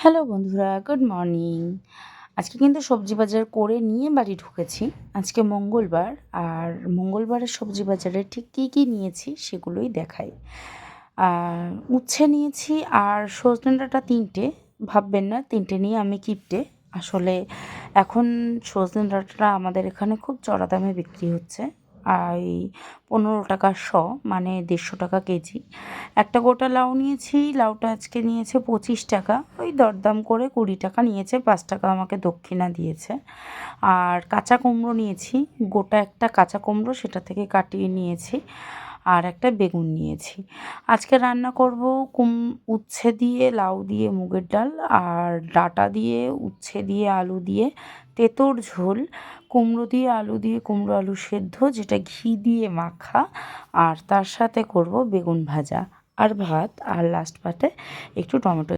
Hello বন্ধুরা, good morning. আজকে কিন্তু সবজি বাজার করে নিয়ে বাড়ি ঢুকেছি। আজকে মঙ্গলবার, আর মঙ্গলবারের সবজি বাজারে ঠিক কী কী নিয়েছি সেগুলোই দেখাই। আর উচ্ছে নিয়েছি আর সজনে ডাঁটা ৩টে। ভাববেন না ৩টে নিয়ে আমি কিপ্টে। আসলে এখন সজনে ডাঁটাটা আমাদের এখানে খুব চড়া দামে বিক্রি হচ্ছে। এই ১৫ টাকা শ, মানে ১৫০ টাকা কেজি। একটা গোটা লাউ নিয়েছি, লাউটা আজকে নিয়েছে ২৫ টাকা। ওই দরদাম করে ২০ টাকা নিয়েছে, ৫ টাকা আমাকে দক্ষিণা দিয়েছে। আর কাঁচা কুমড়ো নিয়েছি, গোটা একটা কাঁচা কুমড়ো, সেটা থেকে কাটিয়ে নিয়েছি। আর একটা বেগুন নিয়েছি। আজকে রান্না করব উচ্ছে দিয়ে, লাউ দিয়ে মুগের ডাল, আর ডাঁটা দিয়ে, উচ্ছে দিয়ে, আলু দিয়ে তেঁতুর ঝোল, কুমড়ো দিয়ে আলু দিয়ে কুমড়ো আলু সেদ্ধ, যেটা ঘি দিয়ে মাখা, আর তার সাথে করব বেগুন ভাজা আর ভাত, আর লাস্ট পাতে একটু টমেটো